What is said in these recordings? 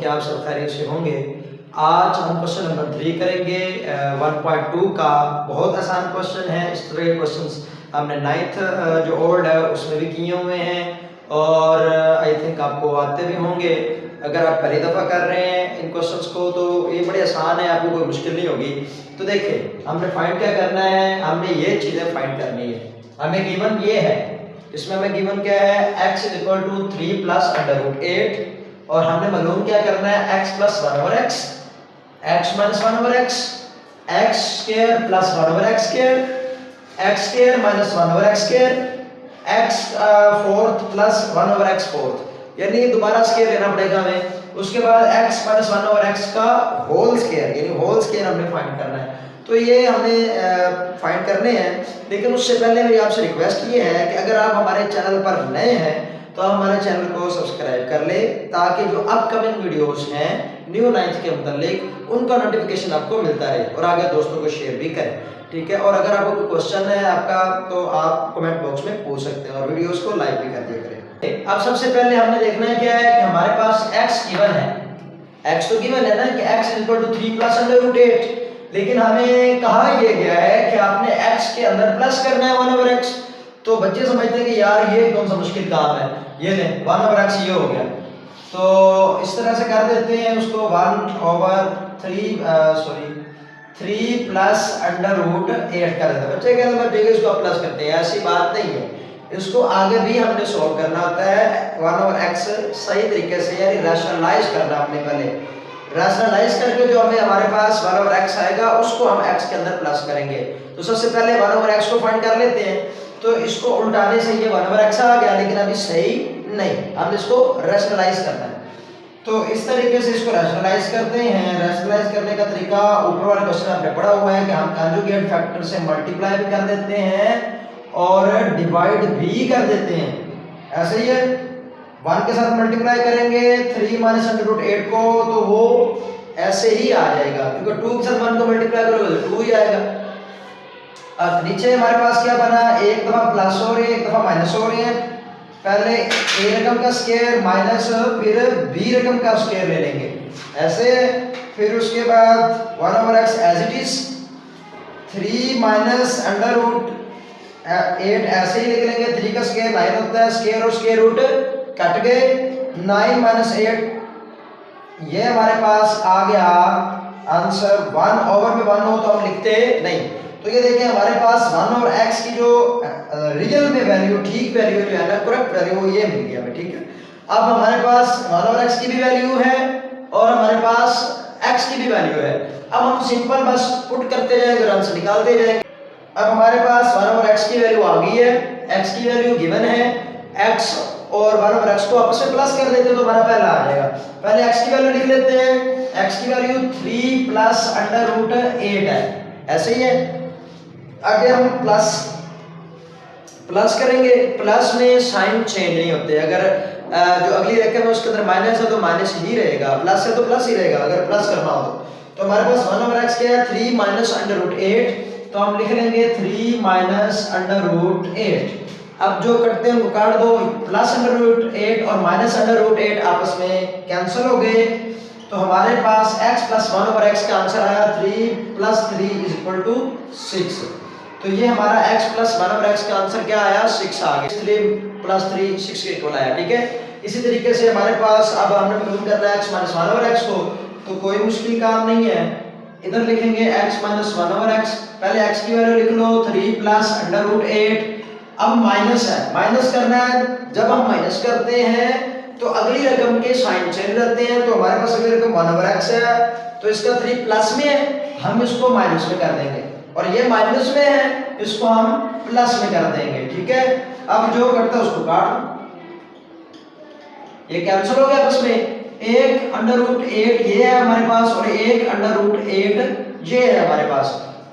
कि आप सब खैरियत से होंगे। आज हम क्वेश्चन नंबर 3 करेंगे 1.2 का। बहुत आसान क्वेश्चन है। इस तरह के क्वेश्चंस हमने 9th जो ओल्ड है उसमें भी किए हुए हैं और आई थिंक आपको आते भी होंगे। अगर आप पहली दफ़ा कर रहे हैं इन क्वेश्चंस को तो ये बड़े आसान है, आपको कोई मुश्किल नहीं होगी। तो देखिए हमने फाइंड क्या करना है, हमने ये चीज़ें फाइंड करनी है। हमें गिवन ये है, इसमें हमें गिवन क्या है, x = 3 + √8 और हमने मालूम क्या करना है, x + 1/x, x - 1/x, x² + 1/x², x² - 1/x², x⁴ + 1/x⁴, यानी दोबारा स्क्वायर लेना पड़ेगा हमें। उसके बाद x - 1/x का होल स्क्वायर, यानी होल स्क्वायर हमने फाइंड करना है। तो ये हमने फाइंड करने हैं, लेकिन उससे पहले मेरी आपसे रिक्वेस्ट ये है कि अगर आप हमारे चैनल पर नए हैं तो आप हमारे चैनल को सब्सक्राइब कर ले, ताकि जो अपकमिंग वीडियोस हैं न्यू 9th के मुतालिक उनका नोटिफिकेशन आपको मिलता रहे और आगे दोस्तों को शेयर भी करें, ठीक है। और अगर आपको कोई क्वेश्चन है आपका तो आप कमेंट बॉक्स में पूछ सकते हैं और वीडियोस को लाइक भी कर दिया करें। अब सबसे पहले हमने देखना है क्या है कि हमारे पास x गिवन है, x तो गिवन है ना कि x = 3 + √8, लेकिन हमें कहा यह गया है कि आपने x के अंदर प्लस करना है 1/x। तो बच्चे समझते हैं कि यार ये कौन सा मुश्किल काम है, ये ले 1/x ये हो गया, तो इस तरह से कर देते हैं उसको 3 + √8 कर देते हैं। बच्चे कहते हैं ठीक है इसको प्लस करते हैं, ऐसी बात नहीं है, इसको आगे भी हमने सॉल्व करना होता है 1/x सही तरीके से, यानी रैशनलाइज करना। हमने पहले रैशनलाइज करके जो हमें हमारे पास 1/x आएगा उसको हम x के अंदर प्लस करेंगे। तो सबसे पहले 1/x को फाइंड कर लेते हैं। तो इसको उल्टाने से ये 1/x आ गया, लेकिन अभी सही नहीं, हम इसको रैशनलाइज करना है। तो इस तरीके से इसको रैशनलाइज करते हैं। रैशनलाइज करने का तरीका ऊपर वाले क्वेश्चन आपने पढ़ा हुआ है कि हम कंजुगेट फैक्टर से मल्टीप्लाई भी कर देते हैं और डिवाइड भी कर देते हैं। ऐसे ही है, 1 के साथ मल्टीप्लाई करेंगे 3 - √8 को तो वो ऐसे ही आ जाएगा, क्योंकि 2 के साथ 1 को मल्टीप्लाई करोगे तो 2 ही आएगा। अब नीचे हमारे पास क्या बना, एक दफा प्लस हो रही है एक दफा माइनस हो रही है। पहले a रकम का स्क्वायर माइनस फिर b रकम का स्क्वायर ले लेंगे ऐसे। फिर उसके बाद 1/x एज इट इज, 3 - √8 ऐसे ही लिख लेंगे। 3 का स्क्वायर 9 होता है, स्क्वायर और स्क्वायर रूट कट गए, 9 - 8 ये हमारे पास आ गया आंसर। 1/में 1 हो तो हम लिखते नहीं। तो ये देखिए हमारे पास 1/x की जो रियल में वैल्यू, ठीक वैल्यू जो है ना, करेक्ट वैल्यू ये मिल गया हमें, ठीक है। अब हमारे पास 1/x की भी वैल्यू है और हमारे पास x की भी वैल्यू है। अब हम सिंपल बस पुट करते जाएंगे और आंसर निकालते जाएंगे। अब हमारे पास 1/x की वैल्यू आ गई है, x की वैल्यू गिवन है, x और 1/x को आपस में प्लस कर देते तो हमारा पहला आ जाएगा। पहले x की वैल्यू लिख लेते हैं, x की वैल्यू 3 + √8 है, ऐसे ही है। आगे हम प्लस करेंगे, प्लस में साइन चेंज नहीं होते। अगर जो अगली रकम है उसके अंदर माइनस है तो माइनस ही रहेगा, प्लस है तो प्लस ही रहेगा अगर प्लस करना हो तो हमारे पास 1/x क्या है, 3 - √8, तो हम लिख लेंगे 3 - √8। अब जो करते हैं उनको काट दो, +√8 और -√8 आपस में कैंसिल हो गए, तो हमारे पास x + 1/x का आंसर आया 3 + 3 = 6। तो ये हमारा x + 1/x का आंसर क्या आया, 6 आ गया। 3 + 3 6 के इक्वल आया, ठीक है। इसी तरीके से हमारे पास अब हमने मालूम करना है x - 1/x को, तो कोई मुश्किल काम नहीं है। इधर लिखेंगे x - 1/x, पहले x की वैल्यू लिख लो 3 + √8। अब माइनस है, माइनस करना है। जब हम माइनस करते हैं तो अगली रकम के साइन चेंज रहते हैं। तो हमारे पास अगली रकम 1/x है, तो इसका 3 प्लस में है, हम इसको माइनस में कर देंगे, और ये माइनस में है इसको हम प्लस में कर देंगे, ठीक है। अब जो करता है उसको काट, ये कैंसिल हो गया आपस में। 1 √8 ये है हमारे पास और 1 √8 ये है हमारे पास,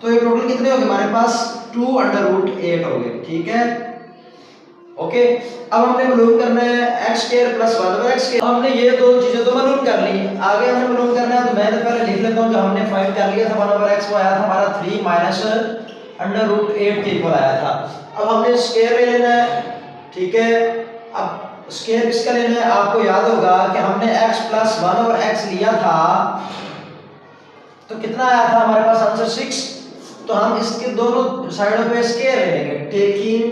तो ये टोटल कितने हो गए हमारे पास, 2 √8 हो गए, ठीक है। ओके, अब हमने मालूम करना है x² + 1/x के। हमने ये दो चीजें तो मालूम कर ली, आगे हमें मालूम करना है। तो मैं तो पहले लिख लेता हूं, जो हमने फाइंड कर लिया था 1/x, वो आया था हमारा 3 - √8 के इक्वल आया था। अब हमने स्क्वायर ले लेना है, ठीक है। अब स्क्वायर किसका लेना है? आपको याद होगा कि हमने x प्लस 1 ओवर x लिया था, तो कितना आया था हमारे पास आंसर 6। तो हम इसके दोनों साइडों पे स्क्वायर ले लेंगे, taking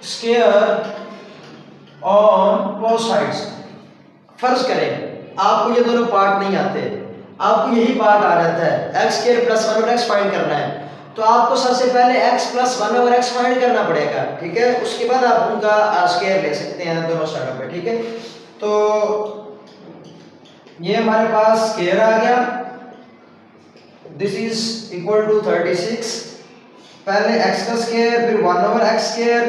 square on both sides. फर्ज करें आपको ये दोनों पार्ट नहीं आते, आपको यही पार्ट आ जाता है, x square plus 1 over x find करना है, तो आपको सबसे पहले x plus 1 over x find करना पड़ेगा, ठीक है। उसके बाद आप उनका स्क्वायर ले सकते हैं दोनों साइडों पे, ठीक है। तो ये हमारे पास स्क्वायर आ गया, दिस इज इक्वल टू 36। पहले x का स्क्वायर, फिर 1 ओवर x स्क्वायर,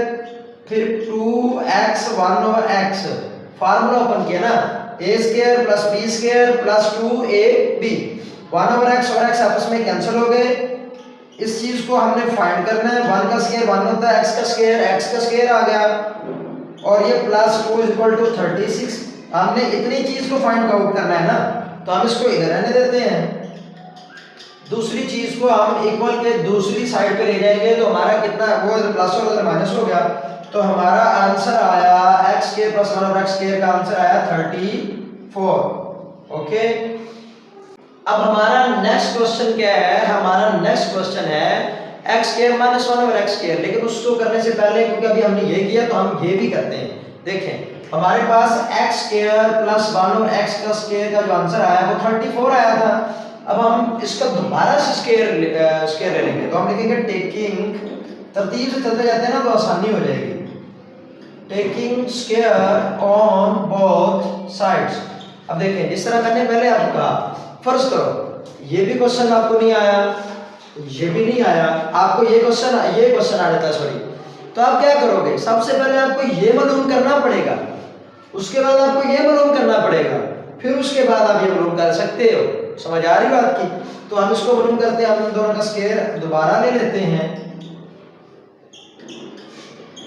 फिर 2x 1 over x। Formula open किया ना, a square plus b square plus 2ab। 1 over x और x आपस में कैंसिल हो गए। इस चीज को हमने फाइंड करना है, 1 का स्क्वायर 1 होता है, x का स्क्वायर आ गया, और ये प्लस 2 इज इक्वल टू 36। हमने इतनी चीज को फाइंड आउट करना है ना, तो हम इसको इधर रहने देते हैं, दूसरी चीज को हम इक्वल के दूसरी साइड पे ले जाएंगे, तो हमारा कितना, वो इधर प्लस और उधर माइनस हो गया, तो हमारा आंसर आया x square plus 1 over x square का आंसर आया 34। ओके, अब हमारा नेक्स्ट क्वेश्चन क्या है? हमारा नेक्स्ट क्वेश्चन है x square minus 1 over x square. लेकिन उसको करने से पहले, क्योंकि अभी हमने ये किया, तो हम ये भी करते हैं। देखें, हमारे पास x square plus 1 over x का स्क्वायर का जो आंसर आया वो 34 आया था। अब हम इसका दोबारा से स्क्वायर ले लेंगे, तो हम लिखेंगे टेकिंग, तरतीब से चलते जाते हैं ना तो आसानी हो जाएगी, taking square on both sides. अब देखें, जिस तरह मैंने पहले आपको कहा, फर्ज करो ये भी क्वेश्चन आपको नहीं आया, ये भी नहीं आया, आपको ये क्वेश्चन आ जाता है, सॉरी, तो आप क्या करोगे? सबसे पहले आपको ये मालूम करना पड़ेगा, उसके बाद आपको ये मालूम करना पड़ेगा, फिर उसके बाद आप ये मालूम कर सकते हो। समझ आ रही बात की? तो हम इसको मालूम करते हैं, हम दोनों का स्क्वायर दोबारा ले लेते हैं,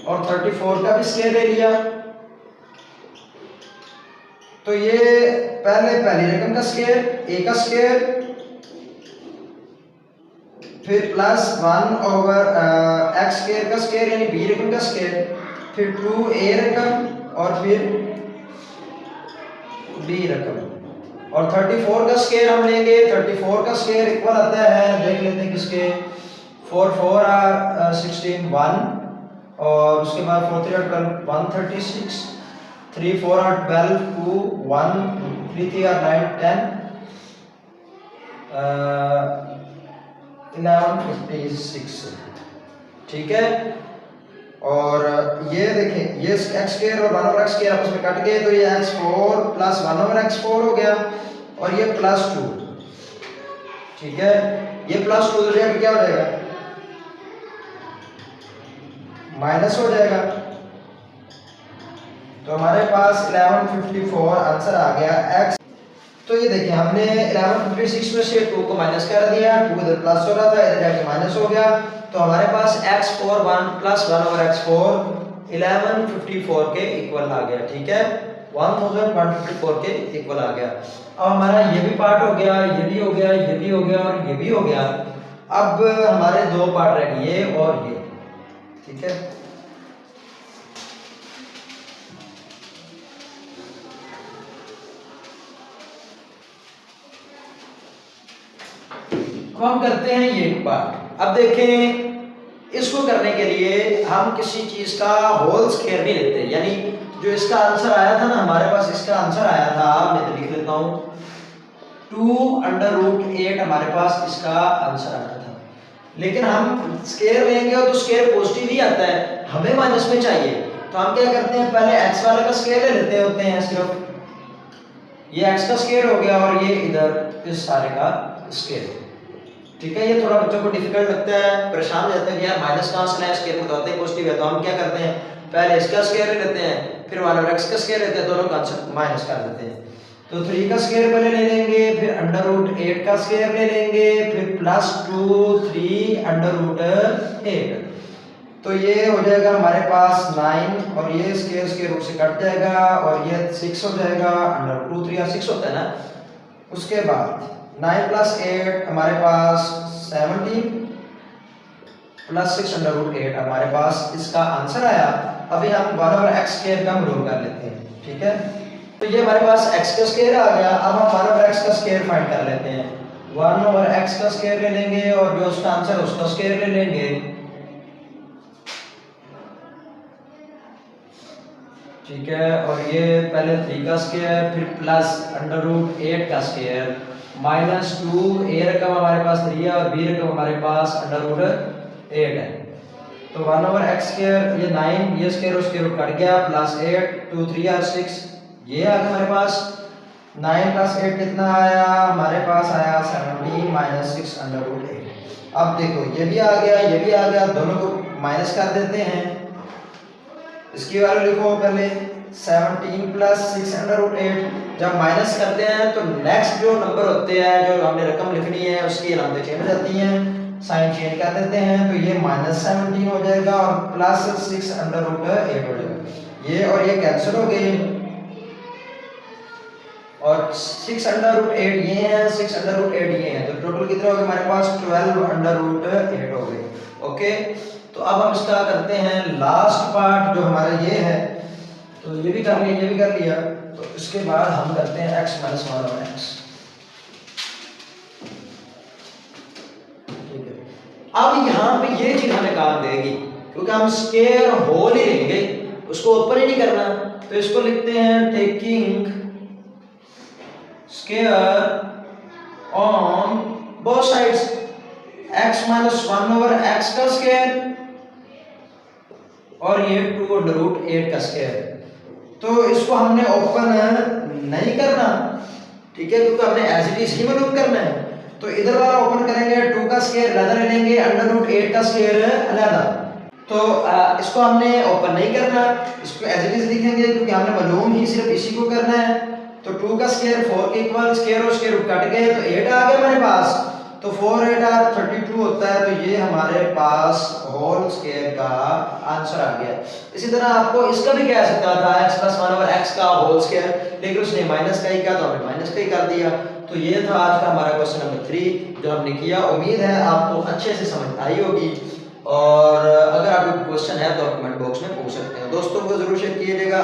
और 34 का भी स्क्वायर ले लिया। तो ये पहली रकम का स्क्वायर, a का स्क्वायर, फिर प्लस 1 ओवर x स्क्वायर का स्क्वायर यानी b रकम का स्क्वायर, फिर 2a रकम, और फिर b रकम, और 34 का स्क्वायर हम लेंगे। 34 का स्क्वायर इक्वल आता है, देख लेते हैं किसके, 4 4 are 16 1, और उसके बाद 4 3 are 12 136, 3 4 are 12 2 1 3 3 are 9 10 1156, ठीक है। और ये देखें, ये x स्क्वायर और 1 ओवर x स्क्वायर आपस में कट गए, तो ये x4 प्लस 1 ओवर x4 हो गया, और ये प्लस 2, ठीक है। ये प्लस 2 हो जाएगा, क्या हो जाएगा? माइनस हो जाएगा। तो हमारे पास 1154 आंसर आ गया x। तो ये देखिए, हमने 1156 में से 2 को माइनस कर दिया, 2 इधर प्लस हो रहा था, इधर जाके माइनस हो गया, तो हमारे पास x4 1 प्लस 1 ओवर x4 1154 के इक्वल आ गया, ठीक है, 1154 के इक्वल आ गया। अब हमारा ये भी पार्ट हो गया, ये भी हो गया, ये भी हो गया, और ये भी हो गया। अब हमारे दो पार्ट रह गए, ये और ये, ठीक है। अब हम करते हैं ये पार्ट। अब देखें, इसको करने के लिए हम किसी चीज का होल स्क्वायर नहीं लेते, यानी जो इसका आंसर आया था ना, हमारे पास इसका आंसर आया था, मैं तो लिख लेता हूं 2√8 हमारे पास इसका आंसर आया था। लेकिन हम स्क्वायर लेंगे तो स्क्वायर पॉजिटिव ही आता है, हमें माइनस में चाहिए, तो हम क्या करते हैं, पहले x वाले का स्क्वायर ले लेते होते हैं, सिर्फ ये x का स्क्वायर हो गया, और ये इधर इस सारे का स्क्वायर, ठीक है। ये थोड़ा बच्चों को डिफिकल्ट लगता है, परेशान हो जाते हैं कि यार माइनस कहां से लाएं, स्क्वायर तो होता है पॉजिटिव है। तो हम क्या करते हैं, पहले इसका स्क्वायर ले लेते हैं, फिर 1 ओवर x का स्क्वायर लेते हैं, दोनों का आंसर माइनस कर देते हैं। तो 3 का स्क्वायर पहले ले लेंगे, फिर √8 का स्क्वायर ले लेंगे, फिर प्लस 2 3 √8, तो ये हो जाएगा हमारे पास 9, और ये स्क्वायर रूट से कट जाएगा, और ये 6 हो जाएगा, √2 3 6 होता है ना। उसके बाद 9 + 8 हमारे पास 17, प्लस 6√8 हमारे पास इसका आंसर आया। अभी हम 1/x² का मरूम कर लेते हैं, ठीक है। तो ये हमारे पास x² आ गया। अब हम 1/x² फाइंड कर लेते हैं। 1/x² ले लेंगे और जो उसका आंसर है उसका स्क्वायर ले लेंगे, ठीक है। और ये पहले 3 का स्क्वायर, फिर प्लस √8 का स्क्वायर, -2, a रकम हमारे पास 3 है और b रकम हमारे पास √8 है। तो 1/x², ये 9, ये स्क्वायर और स्क्वायर रूट कट गया, प्लस 8, 2 3 और 6, ये आ गया हमारे पास। 9 + 8 कितना आया हमारे पास, आया 17 - 6√8। अब देखो ये भी आ गया, ये भी आ गया, दोनों को माइनस कर देते हैं। इसकी वैल्यू लिखो पहले, 17 + 6√8। जब माइनस करते हैं तो नेक्स्ट जो नंबर होते हैं, जो हमने रकम लिखनी है, उसकी अलामतें चेंज हो जाती हैं, साइन चेंज कर देते हैं। तो ये -17 हो जाएगा और प्लस 6√8 हो जाएगा। ये और ये कैंसिल हो गए और 6√8 ये है, 6√8 ये है, तो टोटल कितने हो गए हमारे पास, 12√8 हो गए। ओके, तो अब हम इसका करते हैं लास्ट पार्ट जो हमारा ये है। तो ये भी कर लिया, ये भी कर लिया, तो इसके बाद हम करते हैं x - 1/x, ठीक है। अब यहाँ पे ये चीज हमें काम देगी, क्योंकि हम स्क्वायर होल ही लेंगे, उसको ऊपर ही नहीं करना। तो इसको लिखते हैं taking square on both sides, x - 1/x का स्क्वायर और ये 2√8 का स्क्वायर। तो इसको हमने ओपन नहीं करना, ठीक है, क्योंकि हमने एज इट इज ही मालूम करना है। तो इधर वाला ओपन करेंगे, 2 का स्क्वायर अलग ले लेंगे, √8 का स्क्वायर अलग। तो इसको हमने ओपन नहीं करना, इसको एज इट इज लिखेंगे, क्योंकि हमने मालूम ही सिर्फ इसी को करना है। तो 2 का स्क्वायर 4 के इक्वल, स्क्वायर और स्क्वायर रूट कट गए, तो 8 आ गया हमारे पास। तो 4 8 32 होता है। तो ये हमारे पास होल स्क्वायर का आंसर आ गया। इसी तरह आपको इसका भी कह सकता था x + 1/x का होल स्क्वायर, लेकिन उसने माइनस का ही किया तो हमने माइनस का ही कर दिया। तो ये था आज का हमारा क्वेश्चन नंबर 3 जो हमने किया। उम्मीद है आपको अच्छे से समझ आई होगी, और अगर आपको क्वेश्चन है तो आप कमेंट बॉक्स में पूछ सकते हैं। दोस्तों को जरूर शेयर कीजिएगा।